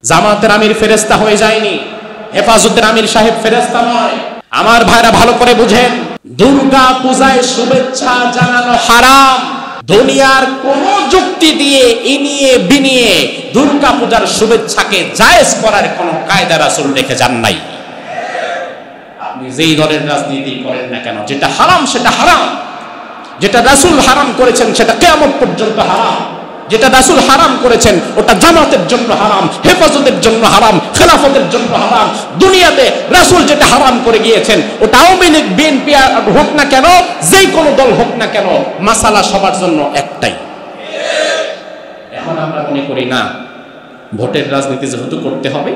জামাতের আমির ফেরেশতা হয়ে যায়নি, হেফাজতের আমির সাহেব ফেরেশতা নয়। আমার ভাইরা ভালো করে বুঝেন, দুর্গা পূজায় শুভেচ্ছা জানানো হারাম। দুনিয়ার কোন যুক্তি দিয়ে ইনিয়ে বিনিয়ে দুর্গা পূজার শুভেচ্ছাকে জায়েজ করার কোন কায়দা রাসূল রেখে যান নাই। আপনি যেই দলের রাজনীতি করেন না কেন, যেটা হারাম সেটা হারাম, যেটা রাসূল হারাম করেছেন সেটা কিয়ামত পর্যন্ত হারাম। যেটা রাসূল হারাম করেছেন ওটা জামাতের জন্য হারাম, হেফাজতের জন্য হারাম, খেলাফতের জন্য হারাম। দুনিয়াতে রাসূল যেটা হারাম করে গিয়েছেন ওটা আওয়ামী লীগ, বিএনপি হোক না কেন, যেই কোনো দল হোক না কেন, মাসালা সবার জন্য একটাই। এখন আমরা মনে করি না, ভোটের রাজনীতি যেহেতু করতে হবে,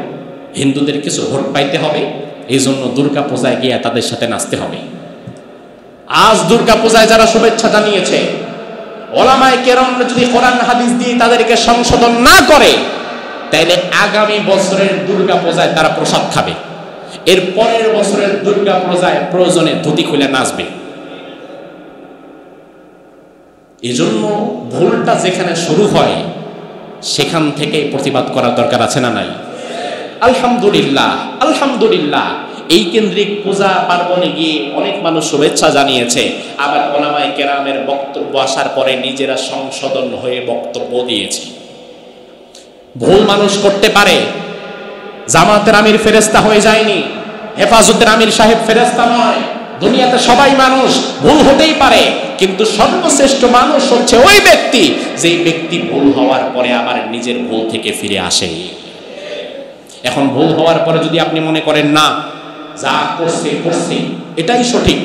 হিন্দুদের কিছু ভোট পাইতে হবে, এই জন্য দুর্গা পূজায় গিয়ে তাদের সাথে নাচতে হবে। আজ দুর্গা পূজায় যারা শুভেচ্ছা জানিয়েছে, ওলামায়ে কেরাম যদি কোরআন হাদিস দিয়ে তাদেরকে সংশোধন না করে, তাহলে আগামী বছরের দুর্গা পূজায় তারা প্রসাদ খাবে, এর পরের বছরের দুর্গা পূজায় প্রয়োজনে ধুতি খুলে নাচবে। এজন্য ভুলটা যেখানে শুরু হয় সেখান থেকে প্রতিবাদ করার দরকার আছে না নাই? আলহামদুলিল্লাহ, আলহামদুলিল্লাহ, এই কেন্দ্রিক পূজা পার্বণে গিয়ে অনেক মানুষ শুভেচ্ছা জানিয়েছে, আবার ওলামায়ে কেরামের বক্তব্য আসার পরে নিজেরা সংশোধন হয়ে বক্তব্য দিয়েছে। ভুল মানুষ করতে পারে, জামাতের আমির ফেরেশতা হয়ে যায়নি, হেফাজতের আমির সাহেব ফেরেশতা নয়। দুনিয়াতে সবাই মানুষ, ভুল হতেই পারে, কিন্তু সর্বশ্রেষ্ঠ মানুষ হচ্ছে ওই ব্যক্তি যেই ব্যক্তি ভুল হওয়ার পরে আবার নিজের ভুল থেকে ফিরে আসে। এখন ভুল হওয়ার পরে যদি আপনি মনে করেন না যা করছে এটাই সঠিক,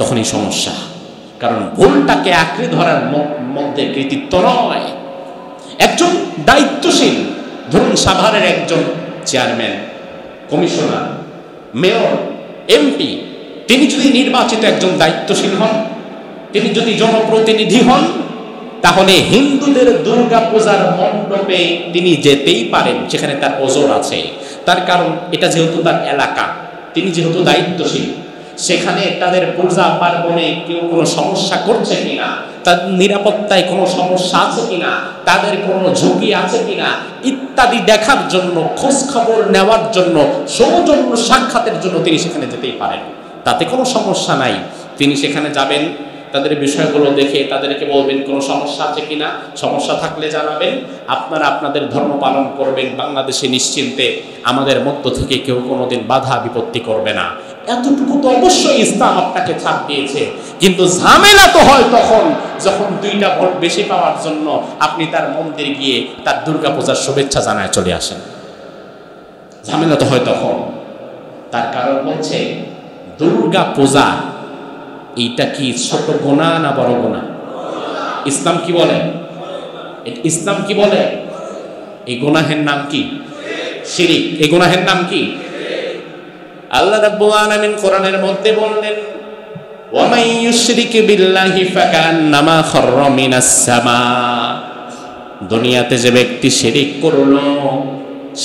তখনই সমস্যা। কারণ ভুলটাকে আঁকড়ে ধরার মধ্যে কৃতিত্ব নয়। একজন দায়িত্বশীল, ধরুন সাভারের একজন চেয়ারম্যান, কমিশনার, মেয়র, এমপি, তিনি যদি নির্বাচিত একজন দায়িত্বশীল হন, তিনি যদি জনপ্রতিনিধি হন, তাহলে হিন্দুদের দুর্গা পূজার মণ্ডপে তিনি যেতেই পারেন, সেখানে তার ওজর আছে। তার কারণ এটা যেহেতু তার এলাকা, তিনি যেহেতু দায়িত্বশীল, সেখানে তাদের পূজা পার্বণে কেউ কোনো সমস্যা করছে কিনা, তাদের নিরাপত্তায় কোনো সমস্যা আছে কিনা, তাদের কোনো ঝুঁকি আছে কিনা ইত্যাদি দেখার জন্য, খোঁজ খবর নেওয়ার জন্য, সৌজন্য সাক্ষাতের জন্য তিনি সেখানে যেতেই পারেন। তাতে কোনো সমস্যা নাই। তিনি সেখানে যাবেন, তাদের বিষয়গুলো দেখে তাদেরকে বলবেন কোনো সমস্যা আছে কিনা, সমস্যা থাকলে জানাবেন, আপনারা আপনাদের ধর্ম পালন করবেন, বাংলাদেশে নিশ্চিন্তে আমাদের মধ্য থেকে কেউ কোনোদিন বাধা বিপত্তি করবে না। এতটুকু তো অবশ্যই ইসলাম আপনাকে ছাড় দিয়েছে। কিন্তু ঝামেলা তো হয় তখন যখন দুইটা ভোট বেশি পাওয়ার জন্য আপনি তার মন্দিরে গিয়ে তার দুর্গা পূজার শুভেচ্ছা জানায় চলে আসেন। ঝামেলা তো হয় তখন। তার কারণ হচ্ছে দুর্গা পূজা এইটা কি ছোট গুনাহ না বড় গুনাহ? ইসলাম কি বলে? ইসলাম কি বলে? এই গুনাহের নাম কি? শিরক। এই গুনাহের নাম কি? আল্লাহ রাব্বুল আলামিন কোরআনের মধ্যে বললেন, ওয়া মান ইউশরিক বিল্লাহি ফাকান্নামা খাররা মিনাস সামা। দুনিয়াতে যে ব্যক্তি শিরক করলো,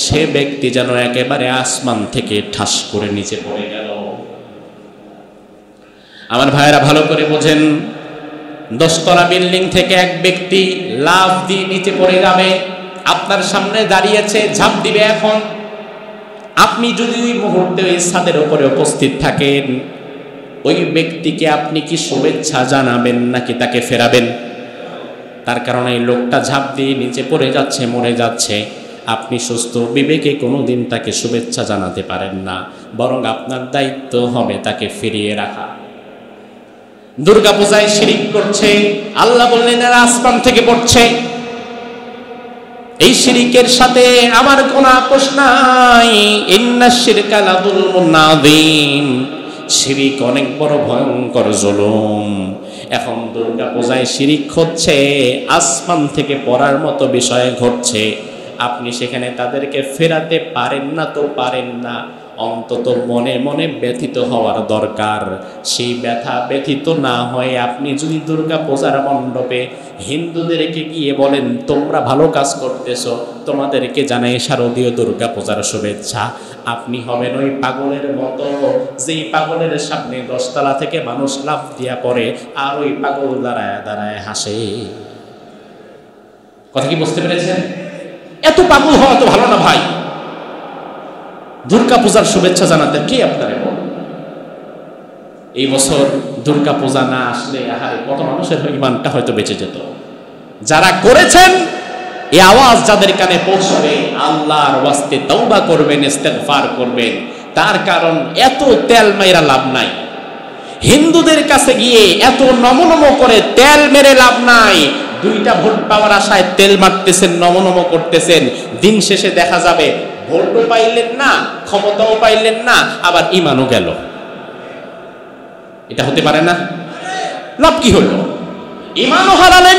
সে ব্যক্তি যেন একেবারে আসমান থেকে ঠাস করে নিচে পড়ে গেল। আমার ভাইয়েরা ভালো করে বোঝেন, 10 তলা বিল্ডিং থেকে এক ব্যক্তি লাফ দিয়ে নিচে পড়ে যাবে, আপনার সামনে দাঁড়িয়েছে, ঝাঁপ দিবে। এখন আপনি যদি ওই মুহূর্তে ওই ছাদের উপরে উপস্থিত থাকেন, ওই ব্যক্তিকে আপনি কি শুভেচ্ছা জানাবেন নাকি তাকে ফেরাবেন? তার কারণে এই লোকটা ঝাঁপ দিয়ে নিচে পড়ে যাচ্ছে, মরে যাচ্ছে, আপনি সুস্থ বিবেকে কোনোদিন তাকে শুভেচ্ছা জানাতে পারেন না, বরং আপনার দায়িত্ব হবে তাকে ফিরিয়ে রাখা। দুর্গা পূজায় শিরক করছে, আল্লাহ বললেন এরা আসমান থেকে পড়ছে। এই শিরকের সাথে আমার কোনো আপোষ নাই। ইন্নাশ শিরকা লাযুলমুন আযীম, শিরক অনেক বড় ভয়ঙ্কর জুলুম। এখন দুর্গা পূজায় শিরক হচ্ছে, আসমান থেকে পড়ার মতো বিষয় ঘটছে, আপনি সেখানে তাদেরকে ফেরাতে পারেন না তো পারেন না, অন্তত মনে মনে ব্যথিত হওয়ার দরকার। সেই ব্যথা ব্যথিত না হয়ে আপনি যদি দুর্গা পূজার মণ্ডপে হিন্দুদেরকে গিয়ে বলেন তোমরা ভালো কাজ করতেছো, তোমাদেরকে জানাই শারদীয় দুর্গা পূজার শুভেচ্ছা, আপনি হবেন ওই পাগলের মতো যেই পাগলের সামনে 10 তলা থেকে মানুষ লাফ দিয়া পড়ে আর ওই পাগল দাঁড়ায় দাঁড়ায় হাসে। কথা কি বুঝতে পেরেছেন? এত পাগল হওয়া তো ভালো না ভাই। দুর্গা পূজার শুভেচ্ছা জানাতে কে আপনারে বল? এই বছর দুর্গা পূজা না আসলে আহারে কত মানুষের ইমানটা হয়তো বেঁচে যেত। যারা করেছেন এই আওয়াজ যাদের কানে পৌঁছবে, আল্লাহর ওয়াস্তে তওবা করবেন, ইস্তেগফার করবেন। তার কারণ এত তেল মেরা লাভ নাই। হিন্দুদের কাছে গিয়ে এত নমনম করে তেল মেরে লাভ নাই। 2টা ভোট পাওয়ার আশায় তেল মারতেছেন, নমনম করতেছেন, দিন শেষে দেখা যাবে ভোটও পাইলেন না, ক্ষমতাও পাইলেন না, আবার ইমানও গেল। এটা হতে পারে না। লাভ কি হলো? ইমানও হারালেন,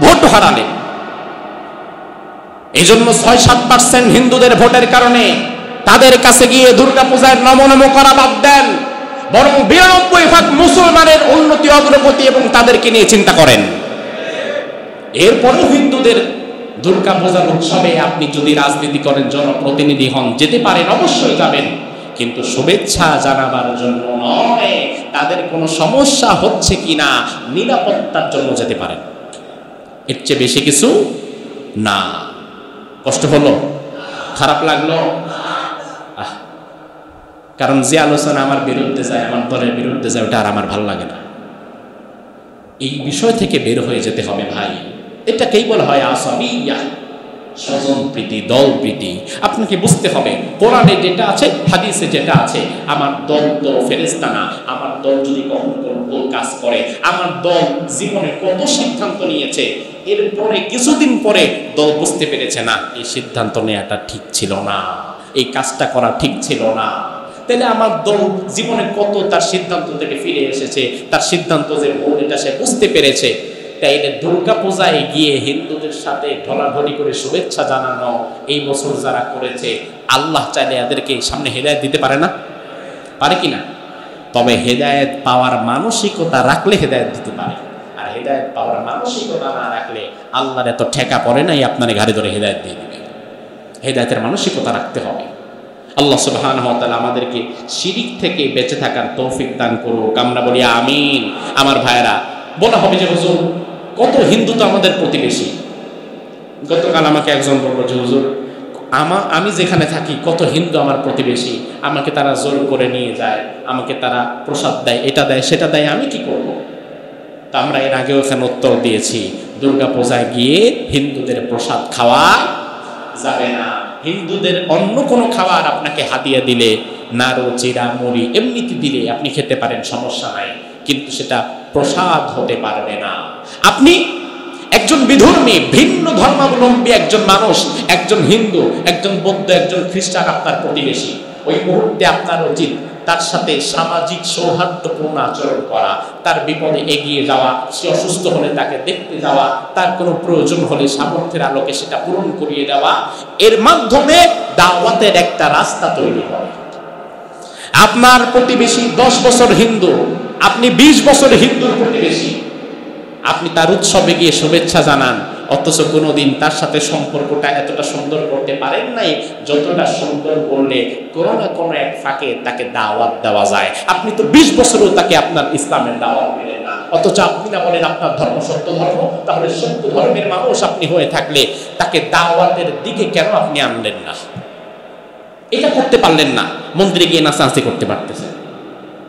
ভোটও হারালেন। এই জন্য 6-7% হিন্দুদের ভোটের কারণে তাদের কাছে গিয়ে দুর্গা পূজায় নমনম করা বাদ দেন, বরং 92% মুসলমানের উন্নতি, অগ্রগতি এবং তাদেরকে নিয়ে চিন্তা করেন। এরপরেও হিন্দুদের দুর্গা পূজার উৎসবে আপনি যদি রাজনীতি করেন, জনপ্রতিনিধি হন, যেতে পারেন, অবশ্যই যাবেন, কিন্তু শুভেচ্ছা জানাবার জন্য নয়। তাদের কোনো সমস্যা হচ্ছে কিনা নিরাপত্তার জন্য যেতে পারেন। এর চেয়ে বেশি কিছু না। কষ্ট হলো? খারাপ লাগলো? কারণ যে আলোচনা আমার বিরুদ্ধে যায়, আমার দলের বিরুদ্ধে যায়, ওটা আর আমার ভালো লাগে না। এই বিষয় থেকে বের হয়ে যেতে হবে ভাই। এটাকেই বলা হয় আসাবিয়া, স্বজন প্রীতি, দল প্রীতি। আপনাকে বুঝতে হবে কোরআনে যেটা আছে, হাদিসে যেটা আছে, আমার দল তো ফেরেশতা না। আমার দল যদি কখনো কোনো ভুল কাজ করে, আমার দল জীবনে কত সিদ্ধান্ত নিয়েছে, এরপরে কিছুদিন পরে দল বুঝতে পেরেছে না এই সিদ্ধান্ত নেওয়াটা ঠিক ছিল না, এই কাজটা করা ঠিক ছিল না। তাহলে আমার দল জীবনে কত তার সিদ্ধান্ত থেকে ফিরে এসেছে, তার সিদ্ধান্ত যে ভুল এটা সে বুঝতে পেরেছে। তাই দুর্গা পূজায় গিয়ে হিন্দুদের সাথে ঢলাঢলি করে শুভেচ্ছা জানানো এই বছর যারা করেছে, আল্লাহ চাইলে এদেরকে সামনে হেদায়েত দিতে পারে না? পারে কিনা? তবে হেদায়েত পাওয়ার মানসিকতা রাখলে হেদায়েত দিতে পারে। আর হেদায়েত পাওয়ার মানসিকতা না রাখলে আল্লাহর এত ঠেকা পড়ে নাই আপনার ঘাড়ে ধরে হেদায়েত দিয়ে দিবে। হেদায়েতের মানসিকতা রাখতে হবে। আল্লাহ সুবহানাহু ওয়া তাআলা আমাদেরকে শিরিক থেকে বেঁচে থাকার তৌফিক দান করুক। আমরা বলি আমিন। আমার ভাইয়েরা, বলা হবে যে হুজুর কত হিন্দু তো আমাদের প্রতিবেশী। গতকাল আমাকে একজন বলল যে হুজুর আমি যেখানে থাকি কত হিন্দু আমার প্রতিবেশী, আমাকে তারা জোর করে নিয়ে যায়, আমাকে তারা প্রসাদ দেয়, এটা দেয়, সেটা দেয়, আমি কি করব? তা আমরা এর আগেও এখানে উত্তর দিয়েছি, দুর্গা পূজায় গিয়ে হিন্দুদের প্রসাদ খাওয়া যাবে না। হিন্দুদের অন্য কোনো খাবার আপনাকে হাদিয়া দিলে, নাড়ু, চিড়া, মুড়ি এমনিতে দিলে আপনি খেতে পারেন, সমস্যা নাই, কিন্তু সেটা প্রসাদ হতে পারবে না। আপনি একজন বিধর্মী, ভিন্ন ধর্মাবলম্বী একজন মানুষ, একজন হিন্দু, একজন বৌদ্ধ, একজন খ্রিস্টান আপনার প্রতিবেশী, ওই মুহূর্তে আপনার উচিত তার সাথে সামাজিক সৌহার্দ্যপূর্ণ আচরণ করা, তার বিপদে এগিয়ে যাওয়া, সে অসুস্থ হলে তাকে দেখতে যাওয়া, তার কোনো প্রয়োজন হলে সামর্থ্যের আলোকে সেটা পূরণ করিয়ে দেওয়া। এর মাধ্যমে দাওয়াতের একটা রাস্তা তৈরি হয়। আপনার প্রতিবেশী 10 বছর হিন্দু, আপনি 20 বছর হিন্দুর প্রতিবেশী, আপনি তার উৎসবে গিয়ে শুভেচ্ছা জানান, অথচ কোনোদিন তার সাথে সম্পর্কটা এতটা সুন্দর করতে পারেন নাই যতটা সুন্দর করলে কোনো না কোনো এক ফাঁকে তাকে দাওয়াত দেওয়া যায়। আপনি তো 20 বছরও তাকে আপনার ইসলামের দাওয়াত দিলেন না, অথচ আপনি না বলেন আপনার ধর্ম সত্য ধর্ম। তাহলে সত্য ধর্মের মানুষ আপনি হয়ে থাকলে তাকে দাওয়াতের দিকে কেন আপনি আনলেন না? এটা করতে পারলেন না, মন্দিরে গিয়ে নাচানাচি করতে পারতেছেন।